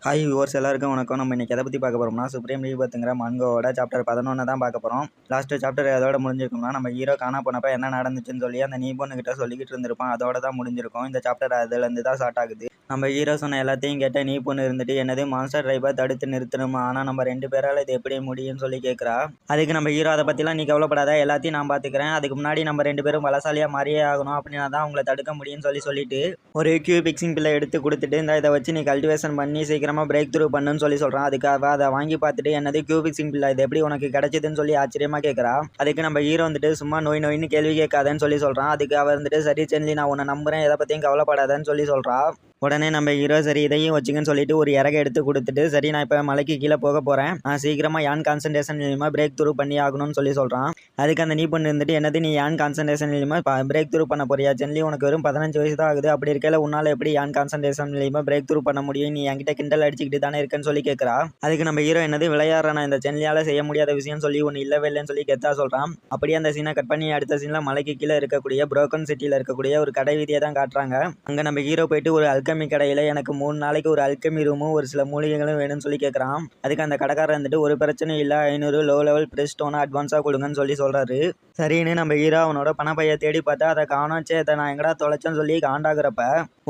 Hi viewers எல்லாருக்கும் வணக்கம். நம்ம இன்னைக்கு எதை பற்றி பார்க்க போகிறோம்னா சுப்ரீம் ரீபர்த்துங்கிற மங்கோவோட சாப்டர் 11 தான் பார்க்க போகிறோம். லாஸ்ட்டு சாப்டர் அதோட முடிஞ்சிருக்கும்னா நம்ம ஹீரோ காணா போனப்போ என்ன நடந்துச்சுன்னு சொல்லி அந்த நீ பொண்ணுக்கிட்ட சொல்லிக்கிட்டு இருந்திருப்பான். அதோட தான் முடிஞ்சிருக்கும். இந்த சாப்டர் அதுலேருந்து தான் ஸ்டார்ட் ஆகுது. நம்ம ஹீரோ சொன்ன எல்லாத்தையும் கேட்ட நீ பொண்ணு இருந்துட்டு என்னது மான்ஸ்டர் ட்ரைபை தடுத்து நிறுத்தணுமா, ஆனால் நம்ம 2 பேரால் இது எப்படி முடியும்னு சொல்லி கேட்குறா. அதுக்கு நம்ம ஹீரோ அதை பற்றிலாம் நீ கவலைப்படாத, எல்லாத்தையும் நான் பார்த்துக்கிறேன். அதுக்கு முன்னாடி நம்ம 2 பேரும் பலசாலியாக மாறியே ஆகணும், அப்படின்னா தான் உங்களை தடுக்க முடியும்னு சொல்லிட்டு ஒரு கியூ பிக்சிங் பில்லை எடுத்து கொடுத்துட்டு இதை வச்சு நீ கல்டிவேஷன் பண்ணி சீக்கிரமாக பிரேக் த்ரூ பண்ணுன்னு சொல்கிறான். அதுக்காக அதை வாங்கி பார்த்துட்டு என்னது கியூ பிக்சிங் பில்லை இது எப்படி உனக்கு கிடைச்சதுன்னு சொல்லி ஆச்சரியமாக கேட்குறா. அதுக்கு நம்ம ஹீரோ வந்துட்டு சும்மா நோயின்னு கேள்வி கேட்காதன்னு சொல்கிறான். அதுக்கு அவர் வந்துட்டு சரி சென்லி நான் உன்னை நம்புகிறேன், எதை பற்றியும் கவலைப்படாதன்னு சொல்கிறா. உடனே நம்ம ஹீரோ சரி இதையும் வச்சுங்கன்னு சொல்லிட்டு ஒரு இறகை எடுத்து கொடுத்துட்டு சரி நான் இப்போ மலைக்கு கீழே போக போகிறேன், நான் சீக்கிரமாக யான் கான்சன்ட்ரேஷன் மூலியமாக பிரேக் த்ரூ பண்ணி ஆகணும்னு சொல்கிறான். அதுக்கு அந்த நீ பொண்ணு இருந்துட்டு என்னது நீ யான் கான்சன்ட்ரேஷன் மூலியமாக பிரேக் த்ரூ பண்ண போறியா சென்லி, உனக்கு வெறும் 15 வயசு தான் ஆகுது, அப்படி இருக்கையில உன்னால் எப்படி யான் கான்சன்ட்ரேஷன் மூலியமாக பிரேக் த்ரூ பண்ண முடியும், நீ என்கிட்ட கிண்டல் அடிச்சுக்கிட்டு தானே இருக்கேன்னு சொல்லி கேட்குறா. அதுக்கு நம்ம ஹீரோ என்னது விளையாடுறான், இந்த சென்லியால் செய்ய முடியாத விஷயம் சொல்லி ஒன்று இல்லவே இல்லைன்னு சொல்லி கெத்தா சொல்கிறான். அப்படியே அந்த சீனை கட் பண்ணி அடுத்த சீனில் மலைக்கு கீழே இருக்கக்கூடிய புரோக்கன் சிட்டியில் இருக்கக்கூடிய ஒரு கடை வீதியை தான் காட்டுறாங்க. அங்கே நம்ம ஹீரோ போயிட்டு ஒரு அல்கமி கடையில் எனக்கு 3 நாளைக்கு ஒரு அல்கமி ரூமும் ஒரு சில மூலிகைகளும் வேணும்னு சொல்லி கேட்குறான். அதுக்கு அந்த கடைக்காரர் வந்துட்டு ஒரு பிரச்சனை இல்லை, 500 லோ லெவல் பிரெஸ்டோனை அட்வான்ஸாக கொடுங்கன்னு சொல்கிறாரு. சரின்னு நம்ம ஹீரோ அவனோட பணப்பையை தேடி பார்த்தா அதை காணாச்சே, அதை நான் எங்கடா தொலைச்சேன்னு சொல்லி காண்டாகிறப்ப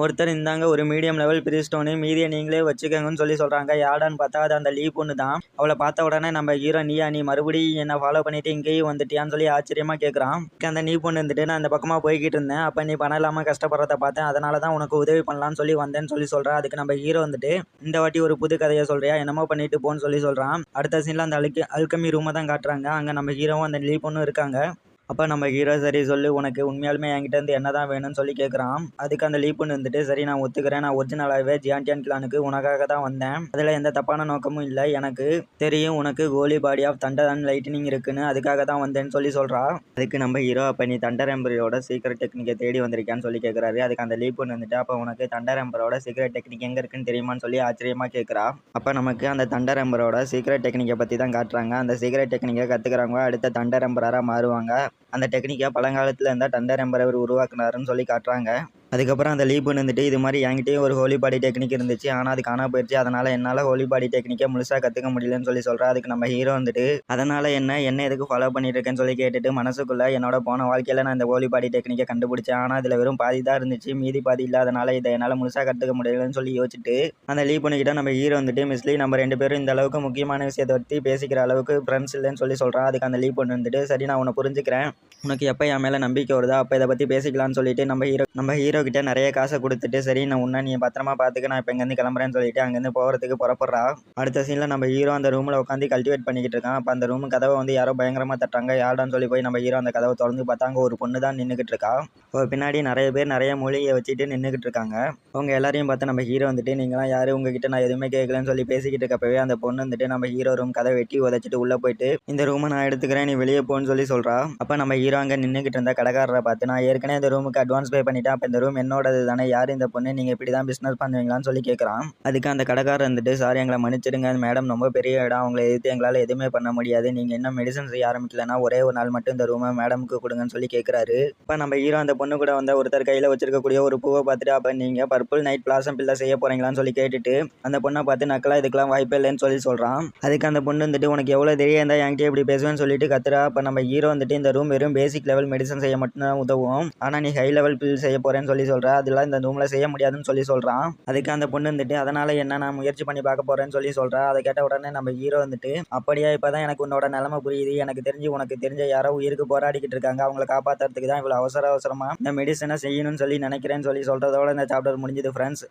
ஒருத்தர் இந்தாங்க ஒரு மீடியம் லெவல் பிரிஸ்டோனு, மீதியை நீங்களே வச்சுக்கோங்கன்னு சொல்கிறாங்க. யாடான்னு பார்த்தா அது அந்த லீ பொண்ணு தான். அவளை பார்த்த உடனே நம்ம ஹீரோ நீ மறுபடியும் என்னை ஃபாலோ பண்ணிட்டு இங்கேயும் வந்துட்டியான்னு சொல்லி ஆச்சரியமாக கேட்குறான். அந்த நீ பொண்ணு இருந்துட்டு நான் இந்த பக்கமாக போய்கிட்டு இருந்தேன், அப்போ நீ பணம் இல்லாமல் கஷ்டப்படுறத பார்த்தேன், அதனால தான் உனக்கு உதவி பண்ணலான்னு சொல்லி வந்தேன்னு சொல்கிறா. அதுக்கு நம்ம ஹீரோ வந்துட்டு இந்த வாட்டி ஒரு புது கதையை சொல்றியா, என்னமோ பண்ணிட்டு போன்னு சொல்கிறான். அடுத்த சீனில் அந்த அல்கமி ரூமை தான் காட்டுறாங்க. அங்கே நம்ம ஹீரோவும் அந்த லீ பொண்ணும் இருக்காங்க. அப்போ நம்ம ஹீரோ சரி சொல்லு உனக்கு உண்மையாலுமே என்கிட்ட இருந்து என்ன தான் வேணும்னு சொல்லி கேட்குறான். அதுக்கு அந்த லீப்புன்னு வந்துட்டு சரி நான் ஒத்துக்கிறேன், நான் ஒரிஜினலாகவே ஜியான்டியன் கிளானுக்கு உனக்காக தான் வந்தேன், அதில் எந்த தப்பான நோக்கமும் இல்லை, எனக்கு தெரியும் உனக்கு கோலி body of thunder and lightning இருக்குன்னு, அதுக்காக தான் வந்தேன்னு சொல்கிறா. அதுக்கு நம்ம ஹீரோ அப்போ நீ தண்டர் எம்பரோட சீக்ரெட் டெக்னிக்கை தேடி வந்திருக்கான்னு சொல்லி கேட்குறாரு. அதுக்கு அந்த லீப்புன்னு வந்துட்டு அப்போ உனக்கு தண்டர் எம்பரோட சீக்ரெட் டெக்னிக் எங்கே இருக்குன்னு தெரியுமான்னு சொல்லி ஆச்சரியமாக கேட்குறா. அப்போ நமக்கு அந்த தண்டர் எம்பரோட சீக்ரெட் டெக்னிக்கை பற்றி தான் காட்டுறாங்க. அந்த சீக்ரெட் டெக்னிக்கை கற்றுக்கிறவங்க அடுத்த தண்டர் எம்பராக மாறுவாங்க. அந்த டெக்னிக்கை பழங்காலத்தில் இருந்தால் தண்டர் எம்பரை உருவாக்குனாருன்னு சொல்லி காட்டுறாங்க. அதுக்கப்புறம் அந்த லீப்புன்னு வந்துட்டு இது மாதிரி என்கிட்டயும் ஒரு ஹோலி பாடி டெக்னிக் இருந்துச்சு, ஆனால் அது காணா போயிடுச்சு, அதனால் என்னால் ஹோலி பாடி டெக்னிக்கை முழுசாக கற்றுக்க முடியலன்னு சொல்கிறா. அதுக்கு நம்ம ஹீரோ வந்துட்டு அதனால் என்ன எதுக்கு ஃபாலோ பண்ணிட்டு இருக்கேன்னு சொல்லி கேட்டுட்டு மனசுக்குள்ளே என்னோட போன வாழ்க்கையில் நான் இந்த ஹோலி பாடி டெக்னிக்கை கண்டுபிடிச்சேன், ஆனால் இதில் வெறும் பாதி தான் இருந்துச்சு, மீதி பாதி இல்லாதனால இதை என்னால் முழுசாக கற்றுக்க முடியலன்னு சொல்லி யோசிச்சுட்டு அந்த லீப்புன்னுக்கிட்ட நம்ம ஹீரோ வந்துட்டு மிஸ்லி நம்ம 2 பேரும் இந்த அளவுக்கு முக்கியமான விஷயத்தை பற்றி பேசிக்கிற அளவுக்கு ஃப்ரெண்ட்ஸ் இல்லைன்னு சொல்கிறான். அதுக்கு அந்த லீப்புன்னு வந்துட்டு சரி நான் உன்னை புரிஞ்சுக்கிறேன், உனக்கு எப்போ என் மேலே நம்பிக்கை வருதோ அப்போ இதை பற்றி பேசிக்கலாம்னு சொல்லிட்டு நம்ம ஹீரோ கிட்ட நிறைய காசை கொடுத்துட்டு சரி நான் உன்னை நீ பத்திரமா பார்த்துக்க, நான் இப்போ இங்கேருந்து கிளம்புறேன்னு சொல்லிட்டு அங்கேருந்து போகிறதுக்கு புறப்படுறா. அடுத்த சீனில் நம்ம ஹீரோ அந்த ரூமில் உட்காந்து கல்டிவேட் பண்ணிக்கிட்டு இருக்கான். அப்போ அந்த ரூம் கதவை வந்து யாரோ பயங்கரமாக தட்டாங்க. யாருடான்னு சொல்லி போய் நம்ம ஹீரோ அந்த கதவை திறந்து பார்த்தா அங்கே ஒரு பொண்ணு தான் நின்றுக்கிட்டு இருக்கா. பின்னாடி நிறைய பேர் நிறைய மூலிகையை வச்சுட்டு நின்றுக்கிட்டு இருக்காங்க. அவங்க எல்லாரையும் பார்த்து நம்ம ஹீரோ வந்துட்டு நீங்களாம் யார், உங்ககிட்ட நான் எதுவுமே கேட்கலன்னு சொல்லி பேசிக்கிட்டு இருக்கப்பவே அந்த பொண்ணு வந்துட்டு நம்ம ஹீரோ ரூம் கதை வெட்டி உதச்சிட்டு உள்ளே போயிட்டு இந்த ரூமை நான் எடுத்துக்கிறேன், நீ வெளியே போன்னு சொல்கிறா. அப்போ நம்ம ஹீரோ அங்கே நின்றுக்கிட்டு இருந்த கடைக்காரரை பார்த்து நான் ஏற்கனவே இந்த ரூமுக்கு அட்வான்ஸ் பே பண்ணிட்டேன், அப்போ இந்த ரூம் என்னோடது தானே, யார் இந்த பொண்ணு, நீங்கள் இப்படி தான் பிஸ்னஸ் பண்ணுவீங்களான்னு சொல்லி கேட்குறான். அதுக்கு அந்த கடைக்காரர் வந்துட்டு சாரி எங்களை மன்னிச்சிடுங்க மேடம், ரொம்ப பெரிய இடம், அவங்களை எதிர்த்து எங்களால் எதுவுமே பண்ண முடியாது, நீங்கள் இன்னும் மெடிசன் செய்ய ஆரம்பிக்கலன்னா ஒரே ஒரு நாள் மட்டும் இந்த ரூமை மேடமுக்கு கொடுங்கன்னு சொல்லி கேட்குறாரு. இப்போ நம்ம ஹீரோ அந்த பொண்ணு கூட வந்த ஒருத்தர் கையில் வச்சிருக்கக்கூடிய ஒரு பூவை பார்த்துட்டு அப்போ நீங்கள் பர்பிள் நைட் பிளாசம் பில்லை செய்ய போகிறீங்களான்னு சொல்லி கேட்டுட்டு அந்த பொண்ணை பார்த்து நக்கலா இதுக்கெல்லாம் வாய்ப்பே இல்லைன்னு சொல்கிறான். அதுக்கு அந்த பொண்ணு வந்துட்டு உனக்கு எவ்வளோ தெரிய இருந்தால் என்கிட்ட இப்படி பேசுவேன்னு சொல்லிட்டு கத்துறா. அப்போ நம்ம ஹீரோ வந்துட்டு இந்த ரூம் வெறும் பேசிக் லெவல் மெடிசன் செய்ய மட்டும்தான் உதவும், ஆனால் நீ ஹை லெவல் பில் செய்ய போகிறேன்னு சொல்கிறா, அதெல்லாம் இந்த ரூமில் செய்ய முடியாதுன்னு சொல்கிறான். அதுக்கு அந்த பொண்ணு வந்துட்டு அதனால் என்ன நான் முயற்சி பண்ணி பார்க்க போகிறேன்னு சொல்கிறா. அதை கேட்ட உடனே நம்ம ஹீரோ வந்துட்டு அப்படியா, இப்போ தான் எனக்கு உன்னோட நிலைமை புரியுது, எனக்கு தெரிஞ்சு உனக்கு தெரிஞ்ச யாரோ உயிருக்கு போராடிக்கிட்டு இருக்காங்க, அவங்கள காப்பாற்றுறதுக்கு தான் இவ்வளோ அவசரமாக இந்த மெடிசனை செய்யணும்னு சொல்லி நினைக்கிறேன்னு சொல்கிறதோட இந்த சாப்டர் முடிஞ்சுது ஃப்ரெண்ட்ஸ்.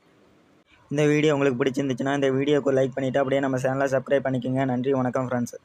இந்த வீடியோ உங்களுக்கு பிடிச்சிருந்துச்சுன்னா இந்த வீடியோக்கு லைக் பண்ணிவிட்டு அப்படியே நம்ம சேனலை சப்ஸ்கிரைப் பண்ணிக்கோங்க. நன்றி, வணக்கம் ஃப்ரெண்ட்ஸ்.